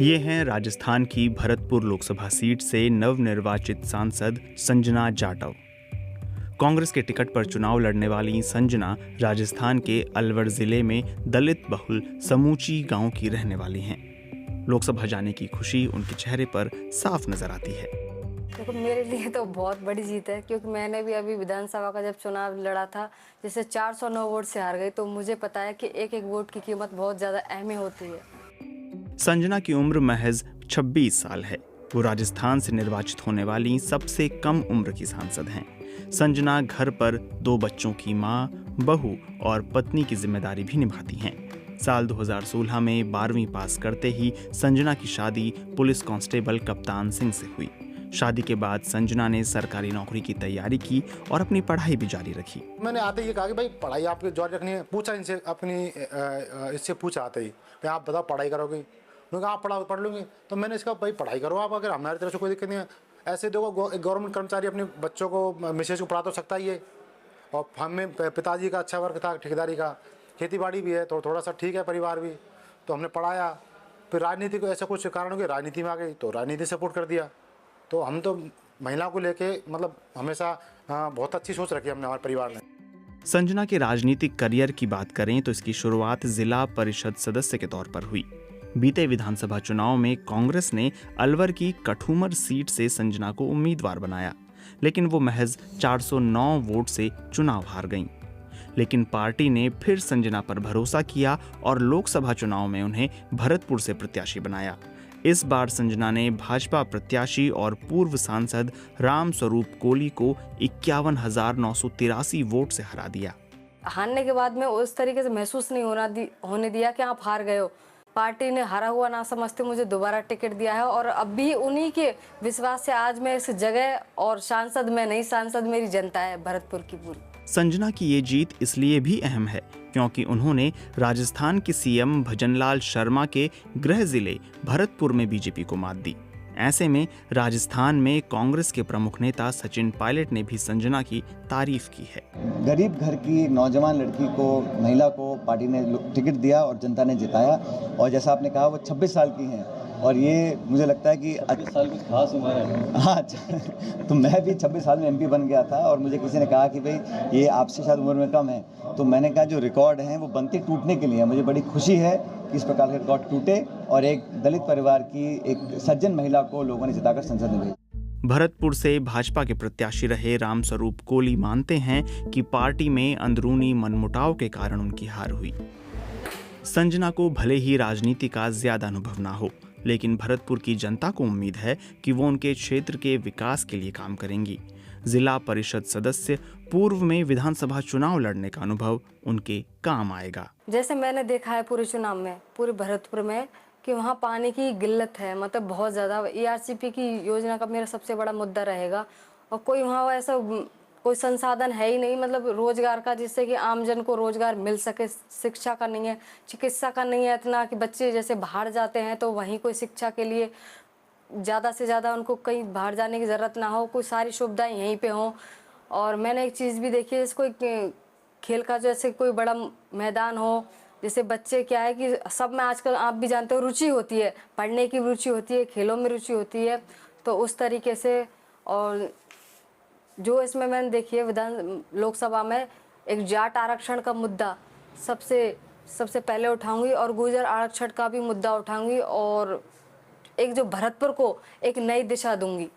ये हैं राजस्थान की भरतपुर लोकसभा सीट से नवनिर्वाचित सांसद संजना जाटव। कांग्रेस के टिकट पर चुनाव लड़ने वाली संजना राजस्थान के अलवर जिले में दलित बहुल समूची गांव की रहने वाली हैं। लोकसभा जाने की खुशी उनके चेहरे पर साफ नजर आती है। देखो, मेरे लिए तो बहुत बड़ी जीत है, क्योंकि मैंने भी अभी विधानसभा का जब चुनाव लड़ा था, जैसे 409 वोट से हार गई, तो मुझे पता है कि एक एक वोट की कीमत बहुत ज़्यादा अहम होती है। संजना की उम्र महज 26 साल है। वो राजस्थान से निर्वाचित होने वाली सबसे कम उम्र की सांसद हैं। संजना घर पर 2 बच्चों की मां, बहू और पत्नी की जिम्मेदारी भी निभाती हैं। साल 2016 में 12वीं पास करते ही संजना की शादी पुलिस कांस्टेबल कप्तान सिंह से हुई। शादी के बाद संजना ने सरकारी नौकरी की तैयारी की और अपनी पढ़ाई भी जारी रखी। मैंने आते ही कहा कि भाई पढ़ाई आपकी जारी रखनी है। पूछा इनसे इससे पूछा आते ही भाई आप बताओ पढ़ाई करोगे? उन्होंने कहा आप पढ़ लूँगी। तो मैंने इसका भाई पढ़ाई करो आप, अगर हमारी तरफ से कोई दिक्कत नहीं है। ऐसे देखो, एक गवर्नमेंट कर्मचारी अपने बच्चों को मिसेज को पढ़ा तो सकता ही है। और हमें पिताजी का अच्छा वर्क था, ठेकेदारी का, खेती बाड़ी भी है, तो थोड़ा सा ठीक है परिवार भी, तो हमने पढ़ाया। फिर राजनीति को ऐसा कुछ कारण हो गया, राजनीति में आ गई तो राजनीति सपोर्ट कर दिया। तो हम तो महिला को लेके मतलब हमेशा बहुत अच्छी सोच रखी है हमने, हमारे परिवार ने। संजना के राजनीतिक करियर की बात करें तो इसकी शुरुआत जिला परिषद सदस्य के तौर पर हुई। बीते विधानसभा चुनाव में कांग्रेस ने अलवर की कठूमर सीट से संजना को उम्मीदवार बनाया, लेकिन वो महज 409 वोट से चुनाव हार गईं। लेकिन पार्टी ने फिर संजना पर भरोसा किया और लोकसभा चुनाव में उन्हें भरतपुर से प्रत्याशी बनाया। इस बार संजना ने भाजपा प्रत्याशी और पूर्व सांसद राम स्वरूप कोली को 51,983 वोट से हरा दिया। हारने के बाद में उस तरीके से महसूस नहीं होने दिया कि आप हार गए हो। पार्टी ने हारा हुआ ना समझते मुझे दोबारा टिकट दिया है, और अब भी उन्हीं के विश्वास से आज मैं इस जगह और सांसद में नहीं, सांसद मेरी जनता है भरतपुर की पूरी। संजना की ये जीत इसलिए भी अहम है क्योंकि उन्होंने राजस्थान के सीएम भजनलाल शर्मा के गृह जिले भरतपुर में बीजेपी को मात दी। ऐसे में राजस्थान में कांग्रेस के प्रमुख नेता सचिन पायलट ने भी संजना की तारीफ की है। गरीब घर की नौजवान लड़की को, महिला को पार्टी ने टिकट दिया और जनता ने जिताया। और जैसा आपने कहा वो 26 साल की हैं, और ये मुझे लगता है कि 26 साल कुछ खास उम्र है। हाँ, तो मैं भी 26 साल में एमपी बन गया था, और मुझे किसी ने कहा कि भाई ये आपसे शायद उम्र में कम है, तो मैंने कहा जो रिकॉर्ड हैं वो बनते टूटने के लिए। मुझे बड़ी खुशी है कि इस प्रकार के रिकॉर्ड टूटे और एक दलित परिवार की एक सज्जन महिला को लोगों ने जिताकर संसद में भेजा। भरतपुर से भाजपा के प्रत्याशी रहे राम स्वरूप कोली मानते हैं कि पार्टी में अंदरूनी मनमुटाव के कारण उनकी हार हुई। संजना को भले ही राजनीति का ज्यादा अनुभव ना हो, लेकिन भरतपुर की जनता को उम्मीद है कि वो उनके क्षेत्र के विकास के लिए काम करेंगी। जिला परिषद सदस्य, पूर्व में विधानसभा चुनाव लड़ने का अनुभव उनके काम आएगा। जैसे मैंने देखा है पूरे चुनाव में, पूरे भरतपुर में, कि वहाँ पानी की किल्लत है, मतलब बहुत ज़्यादा। ERCP की योजना का मेरा सबसे बड़ा मुद्दा रहेगा, और कोई वहाँ ऐसा कोई संसाधन है ही नहीं, मतलब रोजगार का, जिससे कि आमजन को रोजगार मिल सके। शिक्षा का नहीं है, चिकित्सा का नहीं है इतना कि बच्चे जैसे बाहर जाते हैं तो वहीं कोई शिक्षा के लिए ज़्यादा से ज़्यादा उनको कहीं बाहर जाने की ज़रूरत ना हो, कोई सारी सुविधाएं यहीं पे हों। और मैंने एक चीज़ भी देखी है, जैसे कोई खेल का जैसे कोई बड़ा मैदान हो, जैसे बच्चे क्या है कि सब में आजकल आप भी जानते हो रुचि होती है, पढ़ने की रुचि होती है, खेलों में रुचि होती है, तो उस तरीके से। और जो इसमें मैंने देखी है लोकसभा में, एक जाट आरक्षण का मुद्दा सबसे पहले उठाऊंगी, और गुर्जर आरक्षण का भी मुद्दा उठाऊंगी, और एक जो भरतपुर को एक नई दिशा दूंगी।